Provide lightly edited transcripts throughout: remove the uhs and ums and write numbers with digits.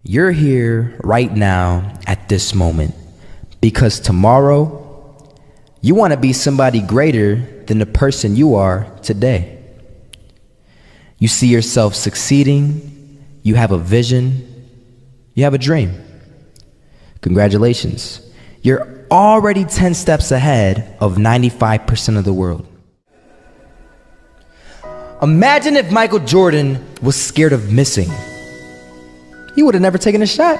You're here right now at this moment because tomorrow you want to be somebody greater than the person you are today. You see yourself succeeding, you have a vision, you have a dream. Congratulations. You're already 10 steps ahead of 95% of the world. Imagine if Michael Jordan was scared of missing. He would have never taken a shot.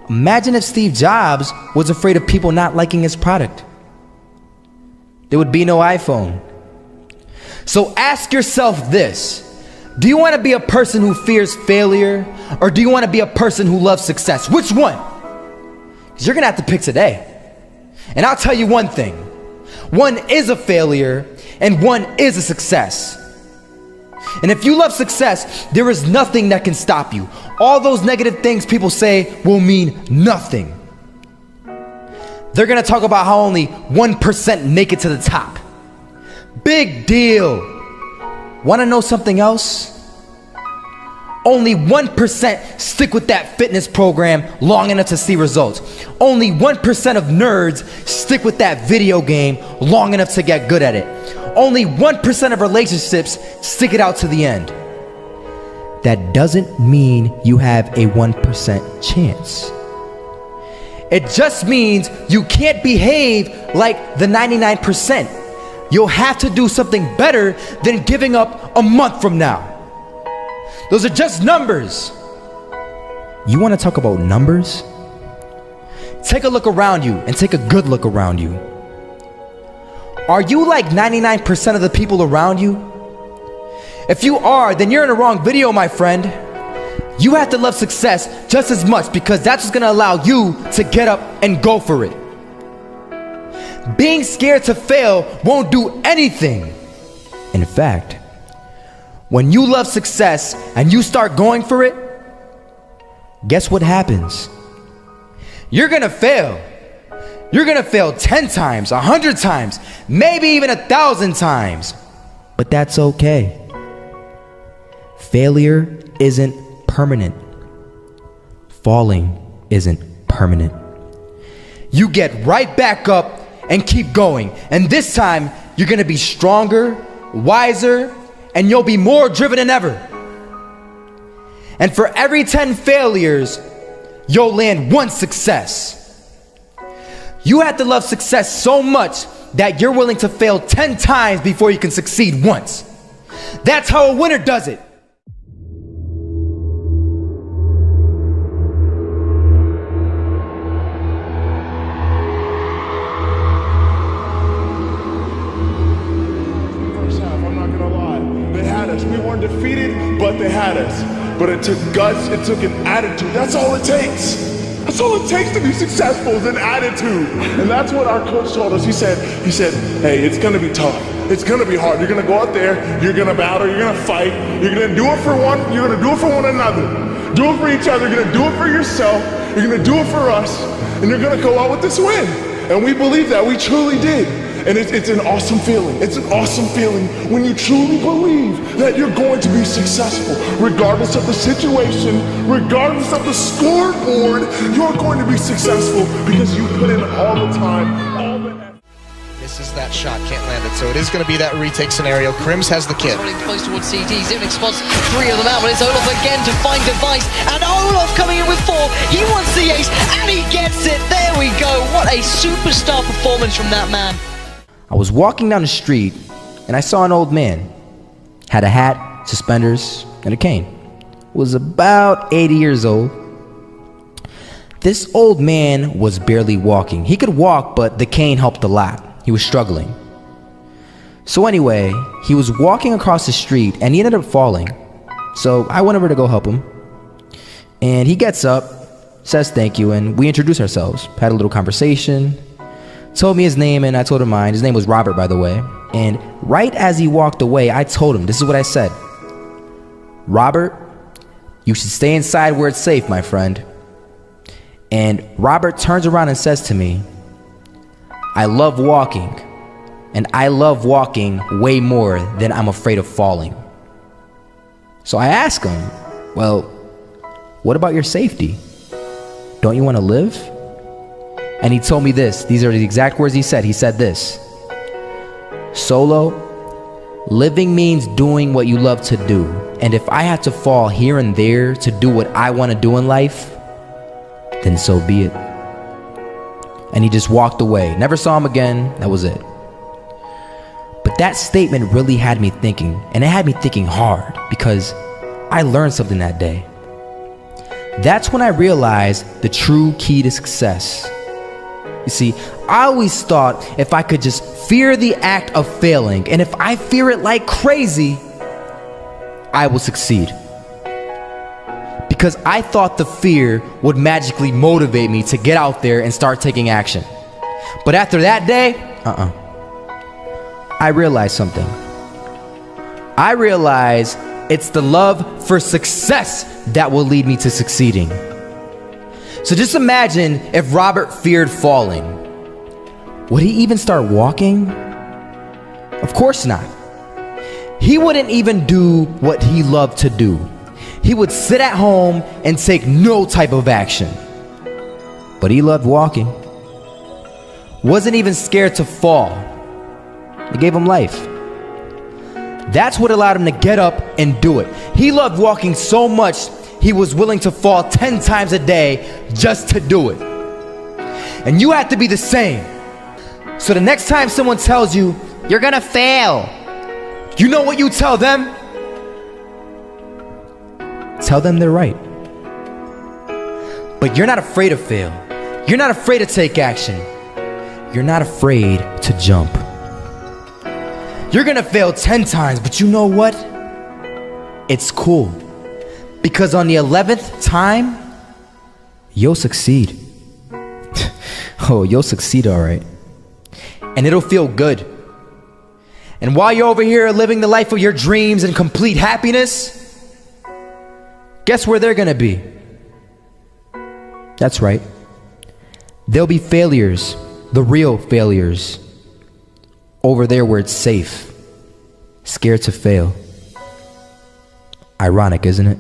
Imagine if Steve Jobs was afraid of people not liking his product. There would be no iPhone. So ask yourself this: do you want to be a person who fears failure, or do you want to be a person who loves success? Which one? Because you're going to have to pick today. And I'll tell you one thing: one is a failure and one is a success. And if you love success, there is nothing that can stop you. All those negative things people say will mean nothing. They're gonna talk about how only 1% make it to the top. Big deal. Wanna know something else? Only 1% stick with that fitness program long enough to see results. Only 1% of nerds stick with that video game long enough to get good at it. Only 1% of relationships stick it out to the end. That doesn't mean you have a 1% chance. It just means you can't behave like the 99%. You'll have to do something better than giving up a month from now. Those are just numbers. You want to talk about numbers? Take a look around you and take a good look around you. Are you like 99% of the people around you? If you are, then you're in the wrong video, my friend. You have to love success just as much, because that's what's gonna allow you to get up and go for it. Being scared to fail won't do anything. In fact, when you love success and you start going for it, guess what happens? You're gonna fail. You're gonna fail 10 times, 100 times, maybe even 1,000 times. But that's okay. Failure isn't permanent. Falling isn't permanent. You get right back up and keep going. And this time, you're gonna be stronger, wiser, and you'll be more driven than ever. And for every 10 failures, you'll land one success. You have to love success so much that you're willing to fail 10 times before you can succeed once. That's how a winner does it. First half, I'm not gonna lie. They had us. We weren't defeated, but they had us. But it took guts, it took an attitude. That's all it takes. That's all it takes to be successful, is an attitude. And that's what our coach told us. He said, hey, it's gonna be tough. It's gonna be hard. You're gonna go out there, you're gonna battle, you're gonna fight, you're gonna do it for one, you're gonna do it for one another. Do it for each other, you're gonna do it for yourself, you're gonna do it for us, and you're gonna go out with this win. And we believe that, we truly did. And it's an awesome feeling. It's an awesome feeling when you truly believe that you're going to be successful. Regardless of the situation, regardless of the scoreboard, you're going to be successful because you put in all the time, all the effort. Misses that shot, can't land it, so it is going to be that retake scenario. Krims has the kid. Running close towards CT, Zivnik spots 3 of them out, but it's Olof again to find Device, and Olof coming in with 4, he wants the ace, and he gets it, there we go, what a superstar performance from that man. I was walking down the street and I saw an old man. Had a hat, suspenders, and a cane. Was about 80 years old. This old man was barely walking. He could walk, but the cane helped a lot. He was struggling. So anyway, he was walking across the street and he ended up falling. So I went over to go help him. And he gets up, says thank you, and we introduced ourselves. Had a little conversation. Told me his name and I told him mine. His name was Robert, by the way. And right as he walked away, I told him, this is what I said: Robert, you should stay inside where it's safe, my friend. And Robert turns around and says to me, I love walking, and I love walking way more than I'm afraid of falling. So I ask him, well, what about your safety? Don't you want to live? And he told me this. These are the exact words he said. He said this: Solo, living means doing what you love to do. And if I had to fall here and there to do what I want to do in life, then so be it. And he just walked away. Never saw him again. That was it. But that statement really had me thinking, and it had me thinking hard, because I learned something that day. That's when I realized the true key to success. You see, I always thought if I could just fear the act of failing, and if I fear it like crazy, I will succeed. Because I thought the fear would magically motivate me to get out there and start taking action. But after that day, I realized something. I realized it's the love for success that will lead me to succeeding. So just imagine if Robert feared falling. Would he even start walking? Of course not. He wouldn't even do what he loved to do. He would sit at home and take no type of action. But he loved walking. Wasn't even scared to fall. It gave him life. That's what allowed him to get up and do it. He loved walking so much, he was willing to fall 10 times a day just to do it. And you have to be the same. So the next time someone tells you, you're gonna fail, you know what you tell them? Tell them they're right. But you're not afraid to fail. You're not afraid to take action. You're not afraid to jump. You're gonna fail 10 times, but you know what? It's cool. Because on the 11th time, you'll succeed. Oh, you'll succeed, all right. And it'll feel good. And while you're over here living the life of your dreams and complete happiness, guess where they're gonna be? That's right. They'll be failures, the real failures. Over there where it's safe, scared to fail. Ironic, isn't it?